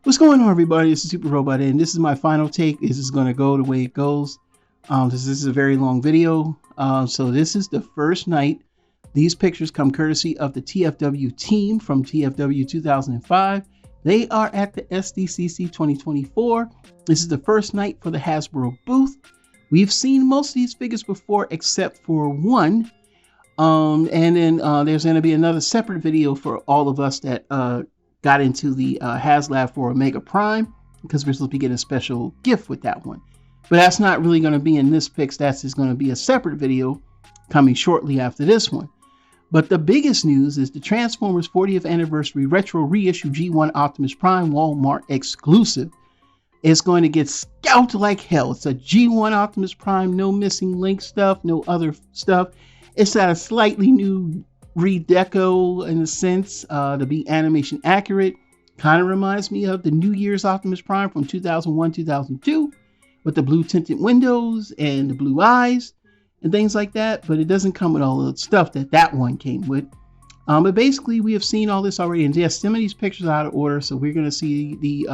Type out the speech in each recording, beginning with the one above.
What's going on, everybody? This is Super Robot, and this is my final take. This is going to go the way it goes. This is a very long video. So this is the first night. These pictures come courtesy of the TFW team from TFW 2005. They are at the SDCC 2024. This is the first night for the Hasbro booth. We've seen most of these figures before, except for one. And then there's going to be another separate video for all of us that got into the HasLab for Omega Prime, because we're supposed to be getting a special gift with that one. But that's not really going to be in this picks. That's just going to be a separate video coming shortly after this one. But the biggest news is the Transformers 40th Anniversary Retro Reissue G1 Optimus Prime Walmart exclusive. It's going to get scalped like hell. It's a G1 Optimus Prime, no missing link stuff, no other stuff. It's got a slightly new redeco in a sense to be animation accurate. Kind of reminds me of the New Year's Optimus Prime from 2001-2002 with the blue tinted windows and the blue eyes and things like that, but it doesn't come with all the stuff that one came with. But basically we have seen all this already, and yes, some of these pictures are out of order, so we're going to see the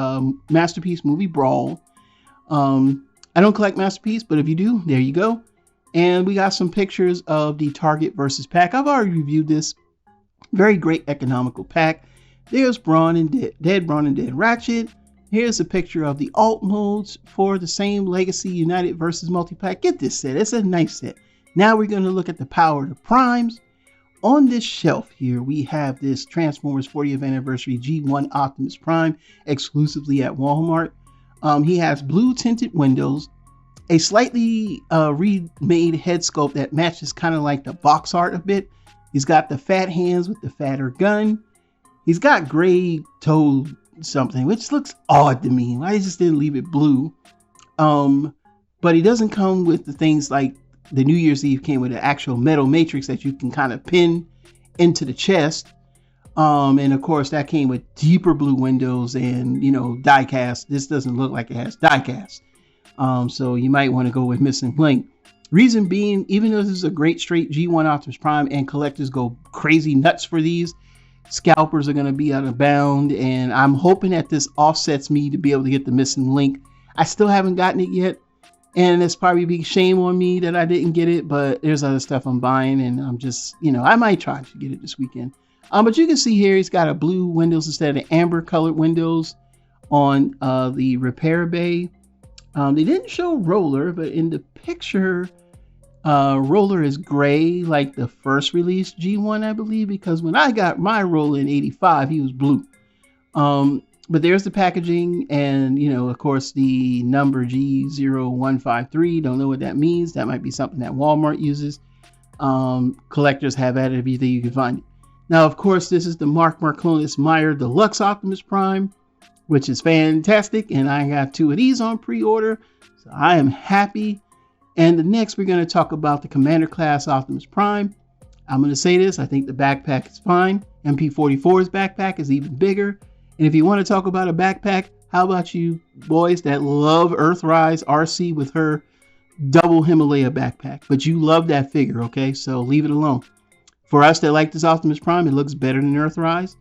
Masterpiece movie Brawl. I don't collect Masterpiece, but if you do, there you go. And we got some pictures of the Target versus pack. I've already reviewed this. Very great economical pack. There's Brawn and Dead Brawn and Dead Ratchet. Here's a picture of the alt modes for the same Legacy United versus multi-pack. Get this set. It's a nice set. Now we're going to look at the power of the primes. On this shelf here, we have this Transformers 40th Anniversary G1 Optimus Prime exclusively at Walmart. He has blue tinted windows, a slightly remade head sculpt that matches kind of like the box art a bit. He's got the fat hands with the fatter gun. He's got gray toe something, which looks odd to me. I just didn't leave it blue. But he doesn't come with the things like the New Year's Eve came with an actual metal matrix that you can kind of pin into the chest. And of course that came with deeper blue windows and, die cast. This doesn't look like it has die cast. So you might want to go with missing link. Reason being, even though this is a great straight G1 Optimus Prime and collectors go crazy nuts for these, scalpers are going to be out of bound, and I'm hoping that this offsets me to be able to get the missing link. I still haven't gotten it yet, and it's probably be shame on me that I didn't get it, but there's other stuff I'm buying, and I'm just, I might try to get it this weekend. But you can see here he's got a blue windows instead of amber colored windows on the repair bay. They didn't show Roller, but in the picture, Roller is gray like the first release G1, I believe, because when I got my Roller in 85, he was blue. But there's the packaging and, of course, the number G0153. Don't know what that means. That might be something that Walmart uses. Collectors have added everything you can find it. Now, of course, this is the Mark Marclonus Meyer Deluxe Optimus Prime, which is fantastic, and I got 2 of these on pre-order, so I am happy. And the next, we're going to talk about the Commander Class Optimus Prime. I'm going to say this, I think the backpack is fine. MP44's backpack is even bigger. And if you want to talk about a backpack, how about you boys that love Earthrise RC with her double Himalaya backpack? But you love that figure, okay? So leave it alone. For us that like this Optimus Prime, it looks better than Earthrise.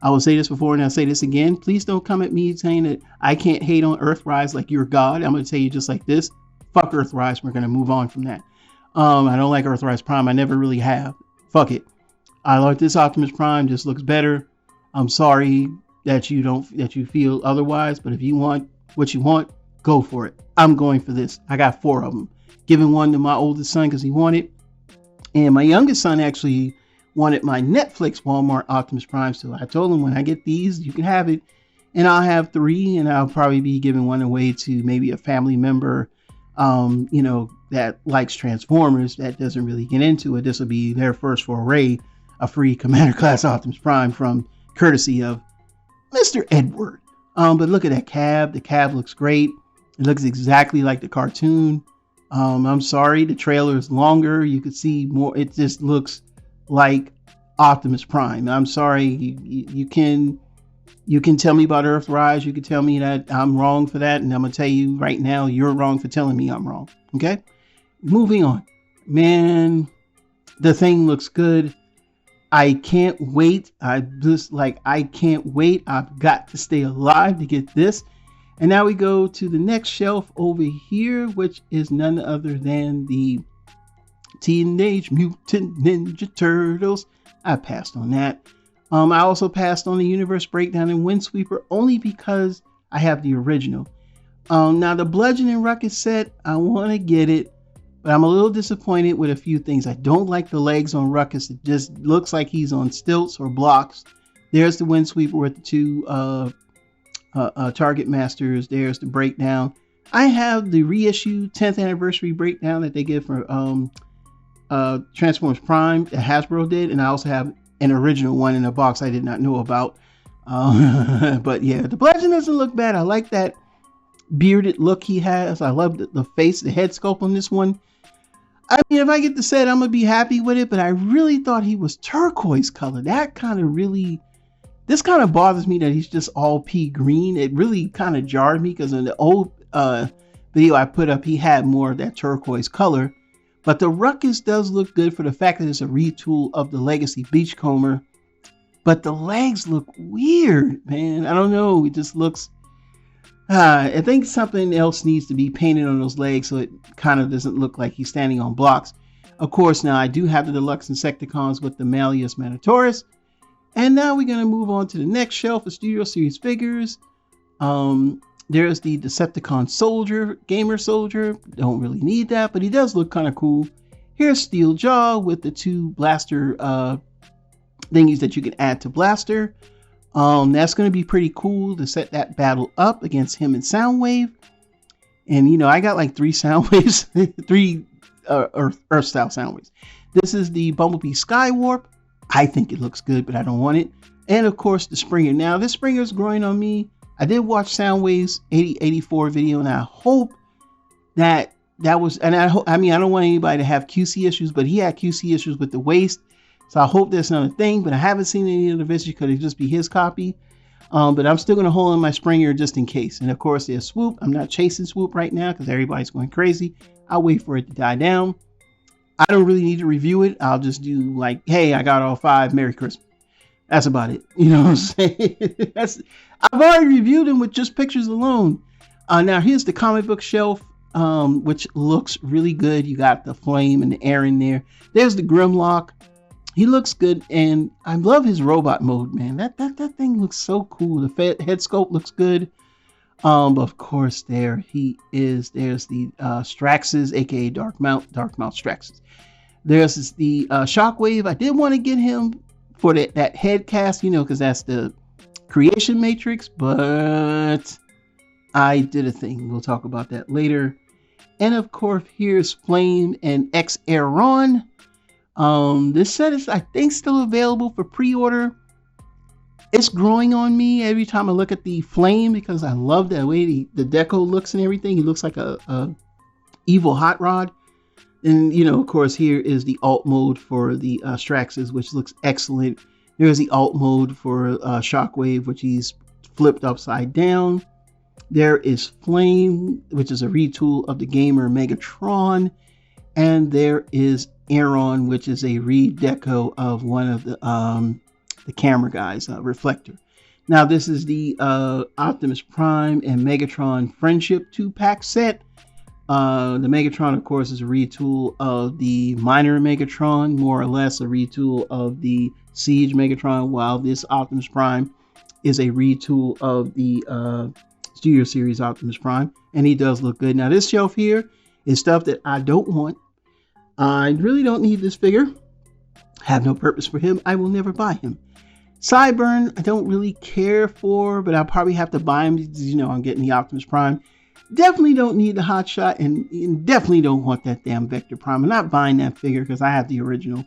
I will say this before and I'll say this again. Please don't come at me saying that I can't hate on Earthrise like you're God. I'm going to tell you just like this. Fuck Earthrise. We're going to move on from that. I don't like Earthrise Prime. I never really have. Fuck it. I like this Optimus Prime. Just looks better. I'm sorry that you feel otherwise, but if you want what you want, go for it. I'm going for this. I got 4 of them. Giving one to my oldest son because he wanted, and my youngest son actually wanted my Netflix Walmart Optimus Prime, so I told him when I get these, you can have it, and I'll have 3, and I'll probably be giving one away to maybe a family member, that likes Transformers, that doesn't really get into it. This will be their first foray, a free Commander Class Optimus Prime from courtesy of Mr. Edward. But look at that cab. The cab looks great. It looks exactly like the cartoon. I'm sorry, the trailer is longer. You could see more. It just looks like Optimus Prime. I'm sorry. You can tell me about Earthrise. You can tell me that I'm wrong for that, and I'm gonna tell you right now, you're wrong for telling me I'm wrong. Okay, moving on. Man, the thing looks good. I can't wait. I can't wait. I've got to stay alive to get this. And now we go to the next shelf over here, which is none other than the Teenage Mutant Ninja Turtles. I passed on that. I also passed on the Universe Breakdown and Windsweeper only because I have the original. Now the Bludgeon and Ruckus set, I want to get it, but I'm a little disappointed with a few things. I don't like the legs on Ruckus. It just looks like he's on stilts or blocks. There's the Windsweeper with the two Target Masters. There's the Breakdown. I have the reissue 10th anniversary Breakdown that they give for Transformers Prime that Hasbro did, and I also have an original one in a box I did not know about. But yeah, the Bludgeon doesn't look bad. I like that bearded look he has. I love the face, the head sculpt on this one. I mean, if I get the set, I'm gonna be happy with it, but I really thought he was turquoise color. That kind of really, this kind of bothers me that he's just all pea green. It really kind of jarred me because in the old video I put up, he had more of that turquoise color. But the Ruckus does look good for the fact that it's a retool of the Legacy Beachcomber. But the legs look weird, man. I don't know. It just looks... I think something else needs to be painted on those legs so it kind of doesn't look like he's standing on blocks. Of course, now I do have the Deluxe Insecticons with the Malleus Manitoris. And now we're going to move on to the next shelf of Studio Series figures. There's the Decepticon Soldier, Gamer Soldier. Don't really need that, but he does look kind of cool. Here's Steel Jaw with the two blaster thingies that you can add to Blaster. That's going to be pretty cool to set that battle up against him and Soundwave. And, you know, I got like 3 Soundwaves, 3 Earth-style Soundwaves. This is the Bumblebee Skywarp. I think it looks good, but I don't want it. And, of course, the Springer. Now, this Springer's growing on me. I did watch Soundwave's 8084 video, and I hope that was, and I mean, I don't want anybody to have QC issues, but he had QC issues with the waist, so I hope that's not a thing, but I haven't seen any of the videos. Could it just be his copy? But I'm still going to hold on my Springer just in case. And of course, there's Swoop. I'm not chasing Swoop right now because everybody's going crazy. I'll wait for it to die down. I don't really need to review it. I'll just do like, hey, I got all 5. Merry Christmas. That's about it. You know what I'm saying? I've already reviewed them with just pictures alone. Now here's the comic book shelf, which looks really good. You got the Flame and the Air in there. There's the Grimlock. He looks good, and I love his robot mode, man. That thing looks so cool. The head sculpt looks good. Of course, there he is. There's the Straxes, aka Darkmouth Straxes. There's the Shockwave. I did want to get him for that head cast, you know, because that's the Creation Matrix, but I did a thing. We'll talk about that later. And of course, here's Flame and X-Aeron. This set is, I think, still available for pre-order. It's growing on me every time I look at the Flame because I love the way the deco looks and everything. He looks like a evil hot rod. And, you know, of course, here is the alt mode for the Straxes, which looks excellent. There's the alt mode for Shockwave, which he's flipped upside down. There is Flame, which is a retool of the Gamer Megatron. And there is Aeron, which is a redeco of one of the camera guys, Reflector. Now, this is the Optimus Prime and Megatron Friendship 2-pack set. The Megatron, of course, is a retool of the Minor Megatron, more or less a retool of the Siege Megatron, while this Optimus Prime is a retool of the Studio Series Optimus Prime, and he does look good. Now, this shelf here is stuff that I don't want. I really don't need this figure. Have no purpose for him. I will never buy him. Sideburn, I don't really care for, but I'll probably have to buy him because, you know, I'm getting the Optimus Prime. Definitely don't need the Hot Shot, and definitely don't want that damn Vector Prime. I'm not buying that figure because I have the original.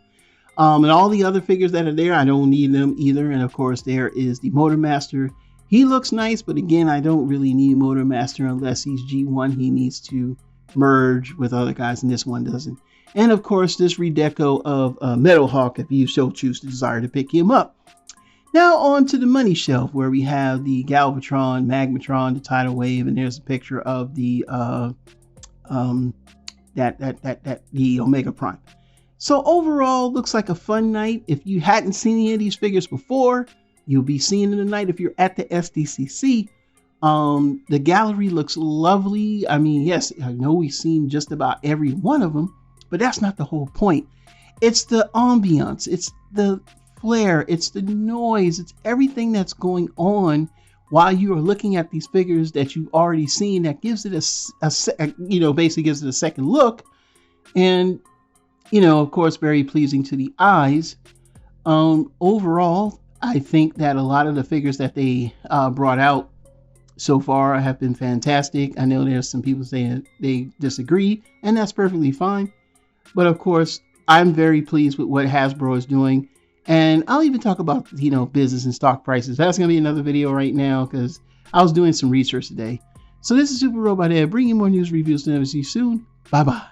And all the other figures that are there, I don't need them either. And of course, there is the Motormaster. He looks nice, but again, I don't really need Motormaster unless he's G1. He needs to merge with other guys, and this one doesn't. And of course, this redeco of Metal Hawk, if you so choose to desire to pick him up. Now on to the money shelf, where we have the Galvatron, Magmatron, the Tidal Wave, and there's a picture of the the Omega Prime. So overall, looks like a fun night. If you hadn't seen any of these figures before, you'll be seeing them tonight if you're at the SDCC. The gallery looks lovely. I mean, yes, I know we've seen just about every one of them, but that's not the whole point. It's the ambiance, it's the flair, it's the noise, it's everything that's going on while you are looking at these figures that you've already seen that gives it basically gives it a second look. And, of course, very pleasing to the eyes. Overall, I think that a lot of the figures that they brought out so far have been fantastic. I know there's some people saying they disagree, and that's perfectly fine. But of course, I'm very pleased with what Hasbro is doing. And I'll even talk about, business and stock prices. That's going to be another video right now because I was doing some research today. So this is Super Robot Ed, bringing more news, reviews, and see you soon. Bye-bye.